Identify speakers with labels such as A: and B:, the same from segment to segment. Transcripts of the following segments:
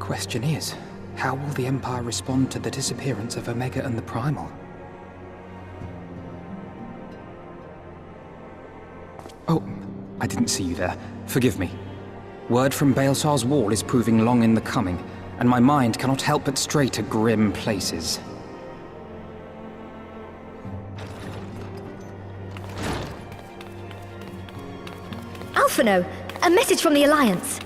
A: question is, how will the Empire respond to the disappearance of Omega and the Primal? Oh, I didn't see you there. Forgive me. Word from Baelsar's wall is proving long in the coming, and my mind cannot help but stray to grim places.
B: Alphino, a message from the Alliance.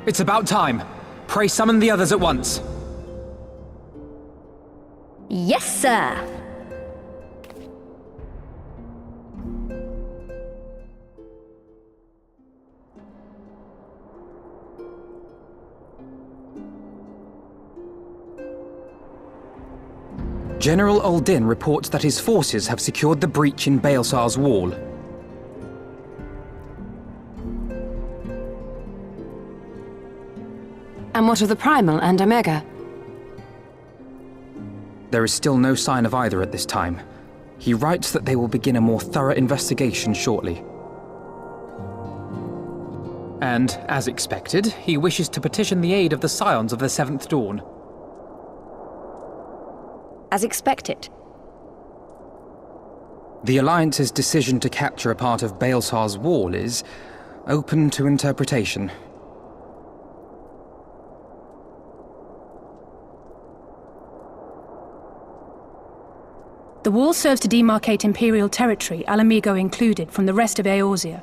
A: It's about time. Pray summon the others at once.
B: Yes, sir.
A: General Uldin reports that his forces have secured the breach in Baelsar's wall.
C: And what of the Primal and Omega?
A: There is still no sign of either at this time. He writes that they will begin a more thorough investigation shortly. And, as expected, he wishes to petition the aid of the Scions of the Seventh Dawn.
B: As expected.
A: The Alliance's decision to capture a part of Baelsar's wall is open to interpretation.
D: The wall serves to demarcate Imperial territory, Alamigo included, from the rest of Eorzea.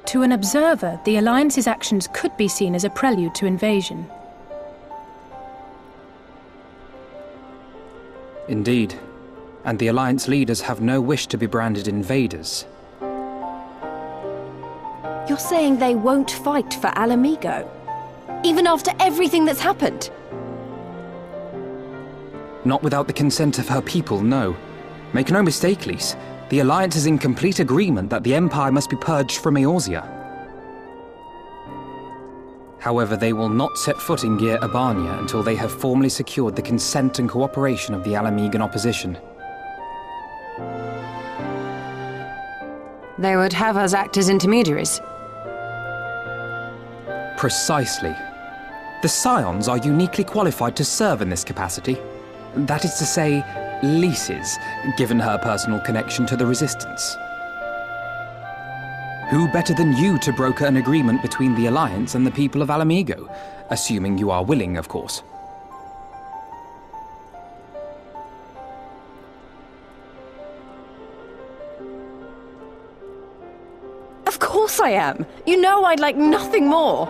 D: To an observer, the Alliance's actions could be seen as a prelude to invasion.
A: Indeed. And the Alliance leaders have no wish to be branded invaders.
B: You're saying they won't fight for Alamigo? Even after everything that's happened?
A: Not without the consent of her people, no. Make no mistake, Lys. The Alliance is in complete agreement that the Empire must be purged from Eorzea. However, they will not set foot in Gyr Abania until they have formally secured the consent and cooperation of the Alamigan opposition.
C: They would have us act as intermediaries.
A: Precisely. The Scions are uniquely qualified to serve in this capacity. That is to say, Lys's, given her personal connection to the Resistance. Who better than you to broker an agreement between the Alliance and the people of Alamigo? Assuming you are willing, of course.
B: Of course I am! You know I'd like nothing more!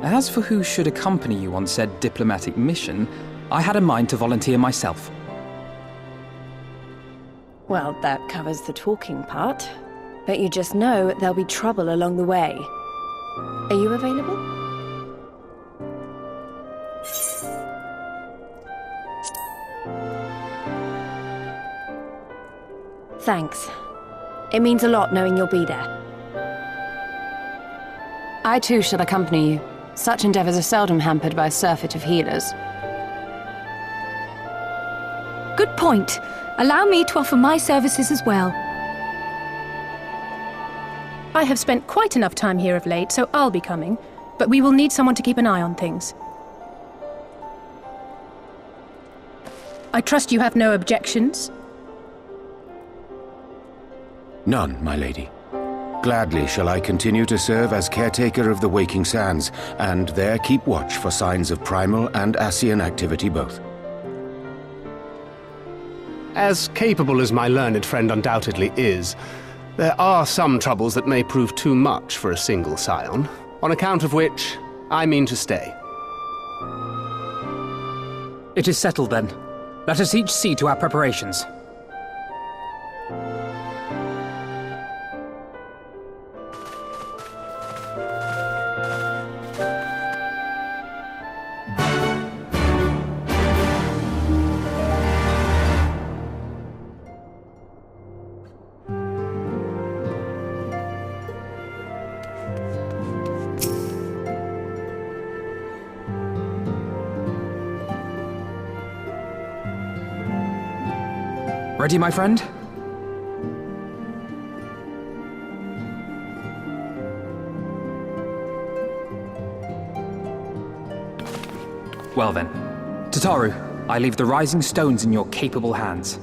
A: As for who should accompany you on said diplomatic mission, I had a mind to volunteer myself.
B: Well, that covers the talking part. But you just know there'll be trouble along the way. Are you available? Thanks. It means a lot knowing you'll be there.
C: I too shall accompany you. Such endeavors are seldom hampered by a surfeit of healers.
D: Good point. Allow me to offer my services as well. I have spent quite enough time here of late, so I'll be coming. But we will need someone to keep an eye on things. I trust you have no objections?
E: None, my lady. Gladly shall I continue to serve as caretaker of the Waking Sands, and there keep watch for signs of primal and Ascian activity both.
F: As capable as my learned friend undoubtedly is, there are some troubles that may prove too much for a single scion, on account of which I mean to stay.
A: It is settled then. Let us each see to our preparations. Ready, my friend? Well then, Tataru, I leave the rising stones in your capable hands.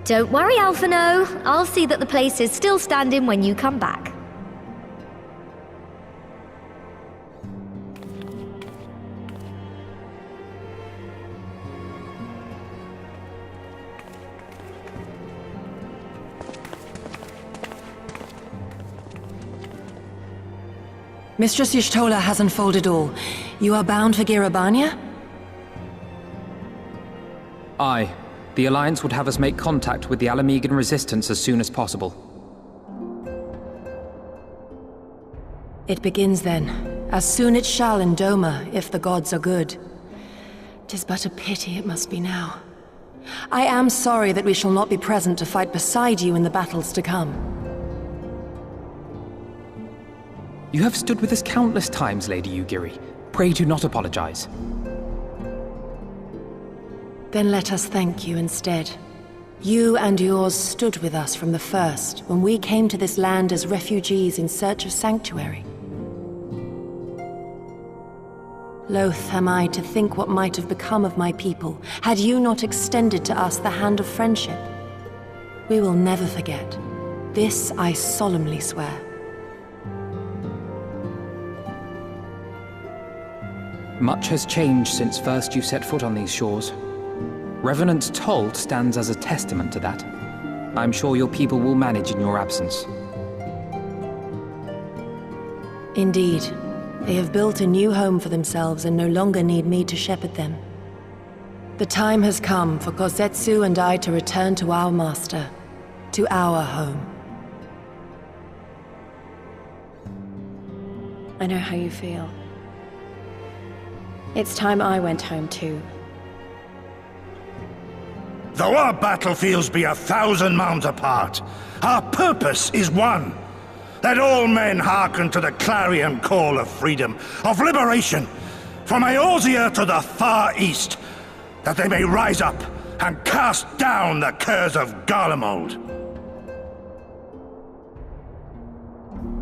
G: Don't worry, Alphino. I'll see that the place is still standing when you come back.
C: Mistress Y'shtola has unfolded all. You are bound for ABANIA?
A: Aye. The Alliance would have us make contact with the Alamegan resistance as soon as possible.
C: It begins then. As soon it shall in Doma, if the gods are good. 'Tis but a pity it must be now. I am sorry that we shall not be present to fight beside you in the battles to come.
A: You have stood with us countless times, Lady Yugiri. Pray do not apologize.
C: Then let us thank you instead. You and yours stood with us from the first, when we came to this land as refugees in search of sanctuary. Loath am I to think what might have become of my people, had you not extended to us the hand of friendship. We will never forget. This I solemnly swear.
A: Much has changed since first you set foot on these shores. Revenant's Toll stands as a testament to that. I'm sure your people will manage in your absence.
C: Indeed. They have built a new home for themselves and no longer need me to shepherd them. The time has come for Kozetsu and I to return to our master, to our home.
B: I know how you feel. It's time I went home too.
H: Though our battlefields be 1,000 mounds apart, our purpose is one. Let all men hearken to the clarion call of freedom, of liberation, from Eorzea to the far east, that they may rise up and cast down the curse of Garlemald.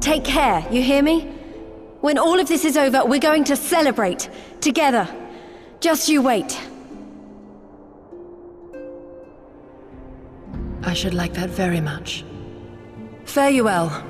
B: Take care, you hear me? When all of this is over, we're going to celebrate, together. Just you wait.
C: I should like that very much. Fare you well.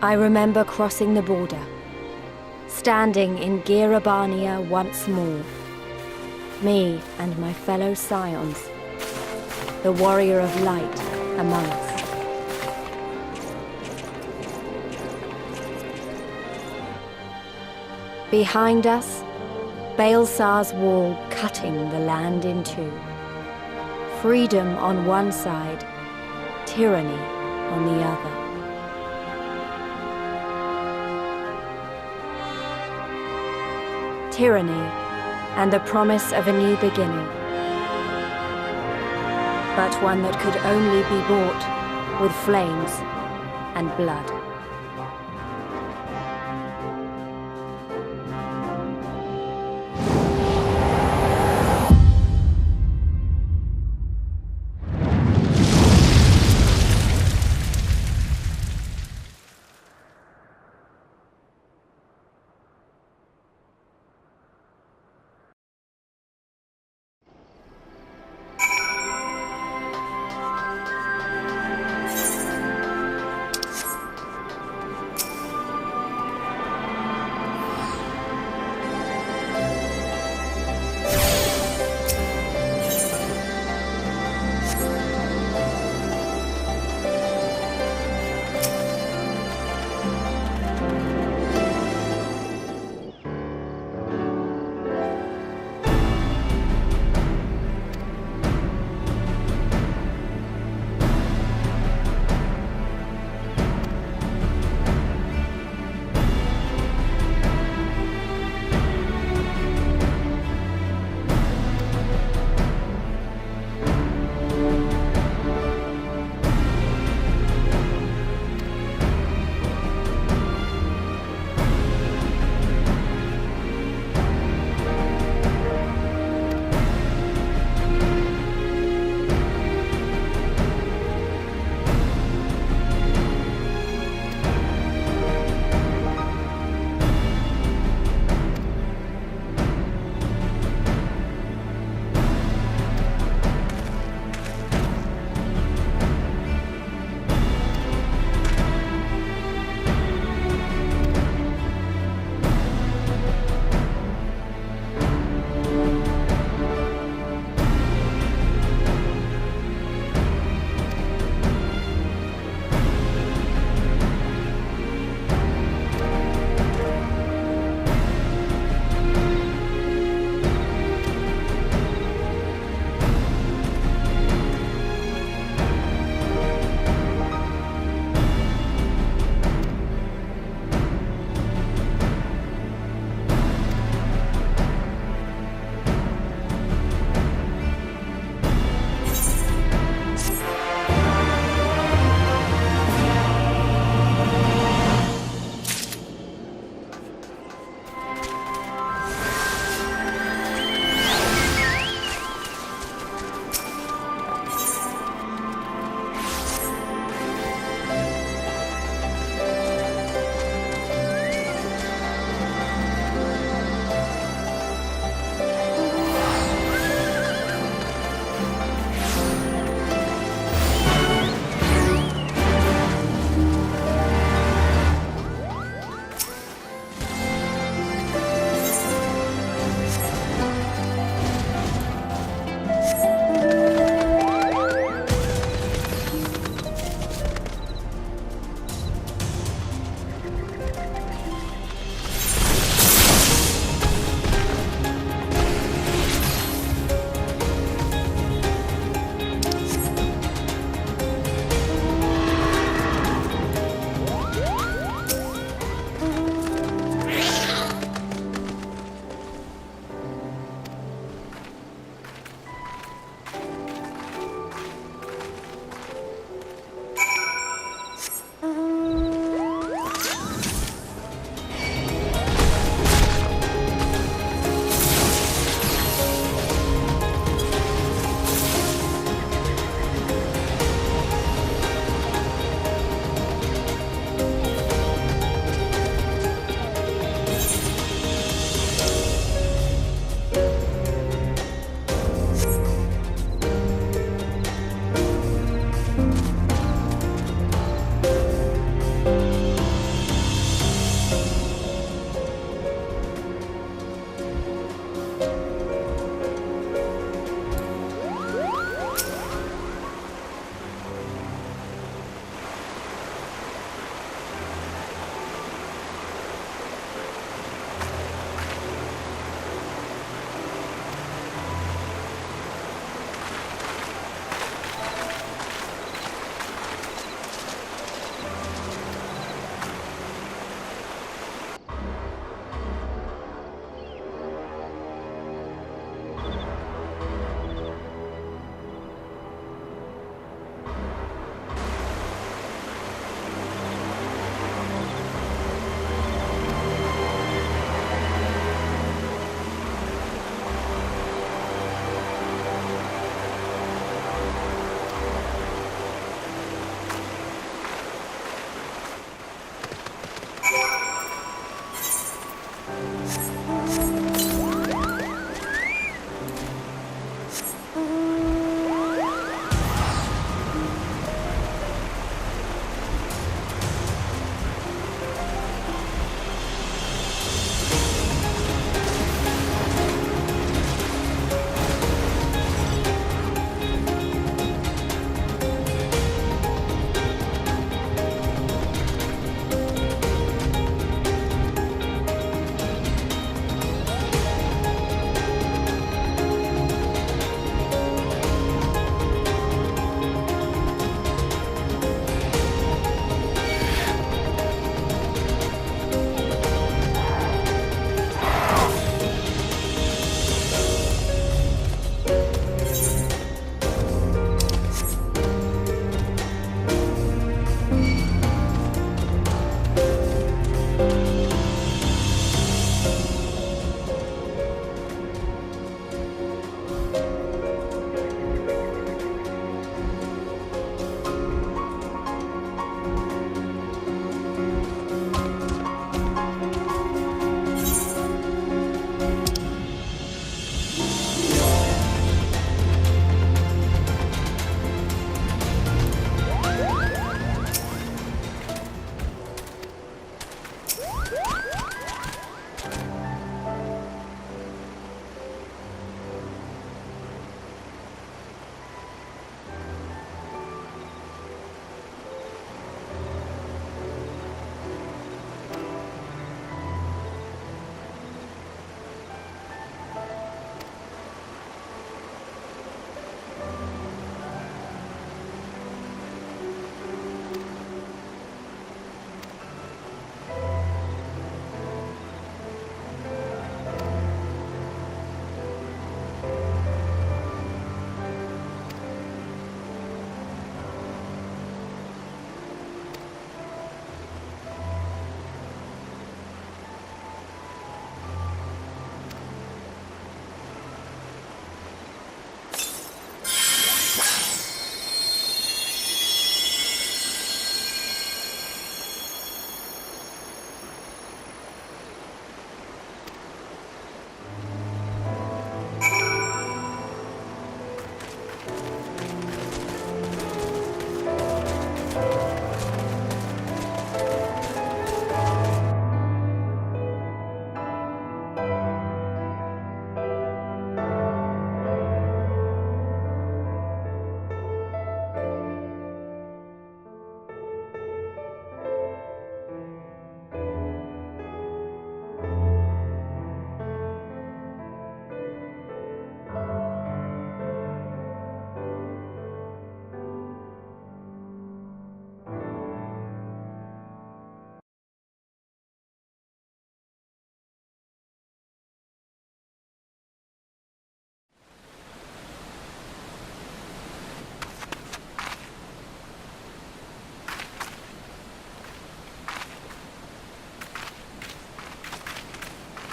B: I remember crossing the border, standing in ABANIA once more. Me and my fellow scions, the warrior of light among us. Behind us, Baelsar's wall cutting the land in two. Freedom on one side, tyranny on the other. Tyranny and the promise of a new beginning. But one that could only be bought with flames and blood.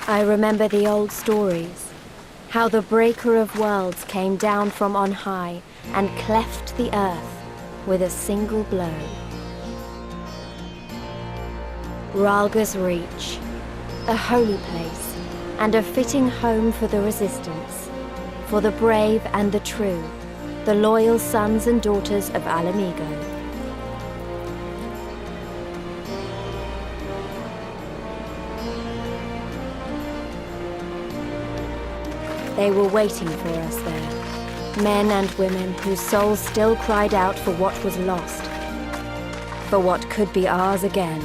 B: I remember the old stories. How the Breaker of Worlds came down from on high and cleft the earth with a single blow. RHALGR'S Reach, a holy place and a fitting home for the Resistance, for the brave and the true, the loyal sons and daughters of Ala Mhigo. They were waiting for us there, men and women whose souls still cried out for what was lost, for what could be ours again.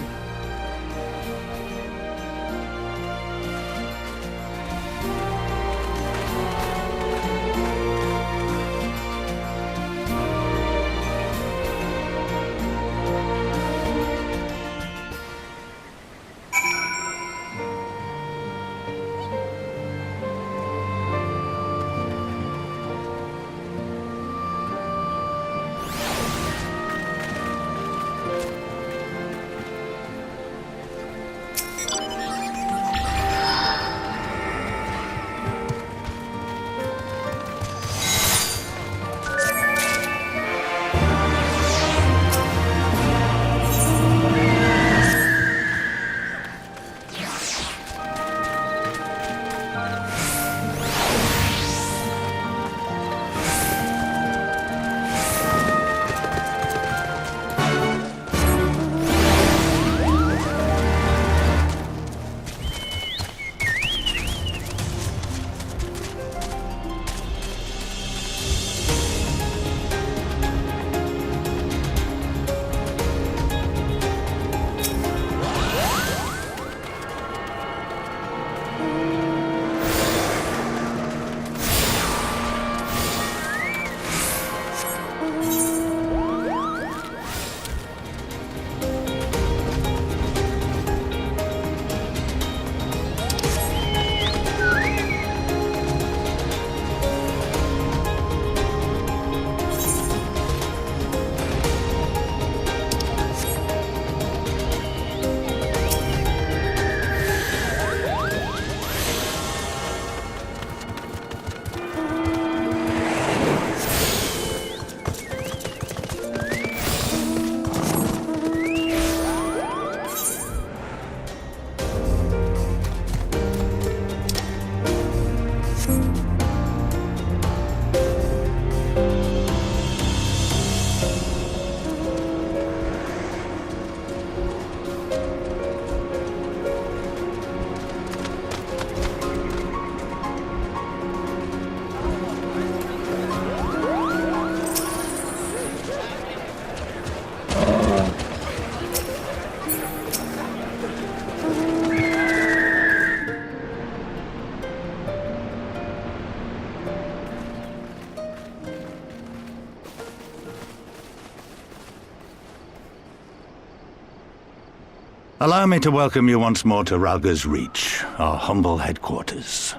I: Allow me to welcome you once more to RHALGR'S Reach, our humble headquarters.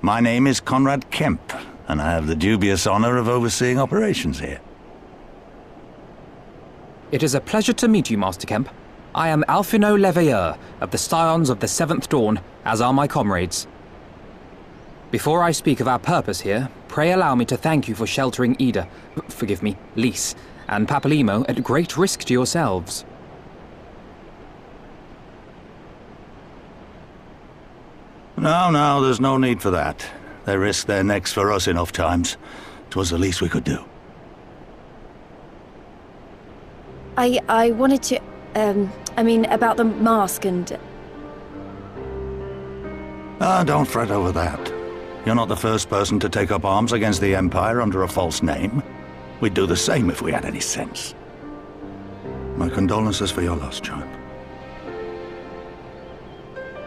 I: My name is Conrad Kemp, and I have the dubious honor of overseeing operations here.
A: It is a pleasure to meet you, Master Kemp. I am Alphino Leveilleur of the Scions of the Seventh Dawn, as are my comrades. Before I speak of our purpose here, pray allow me to thank you for sheltering Lys, and Papalymo at great risk to yourselves.
I: No, there's no need for that. They risked their necks for us enough times. 'Twas the least we could do.
B: I wanted to, about the mask and...
I: Don't fret over that. You're not the first person to take up arms against the Empire under a false name. We'd do the same if we had any sense. My condolences for your loss, child.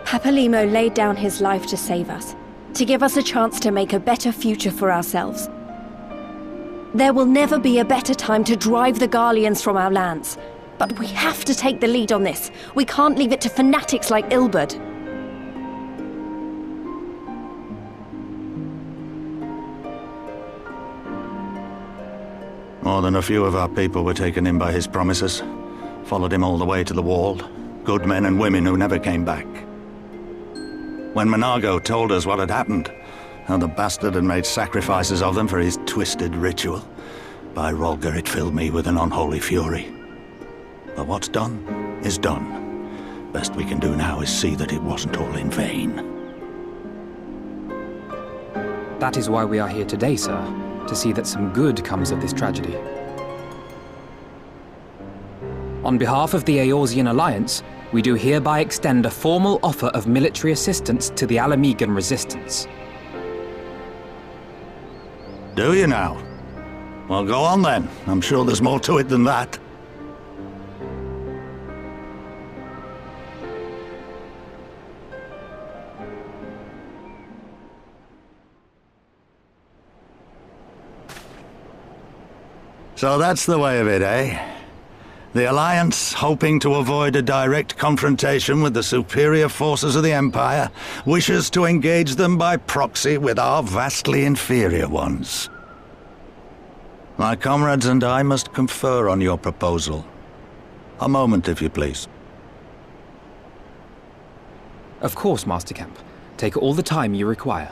B: Papalymo laid down his life to save us, to give us a chance to make a better future for ourselves. There will never be a better time to drive the Garleans from our lands, but we have to take the lead on this. We can't leave it to fanatics like Ilberd.
I: More than a few of our people were taken in by his promises. Followed him all the way to the wall. Good men and women who never came back. when Monago told us what had happened. How the bastard had made sacrifices of them for his twisted ritual. By RHALGR, it filled me with an unholy fury. But what's done is done. Best we can do now is see that it wasn't all in vain.
A: That is why we are here today, sir. To see that some good comes of this tragedy. On behalf of the Eorzean Alliance, we do hereby extend a formal offer of military assistance to the Alamegan resistance.
I: Do you now? Well, go on then. I'm sure there's more to it than that. So that's the way of it, eh? The Alliance, hoping to avoid a direct confrontation with the superior forces of the Empire, wishes to engage them by proxy with our vastly inferior ones. My comrades and I must confer on your proposal. A moment, if you please.
A: Of course, Master Kemp. Take all the time you require.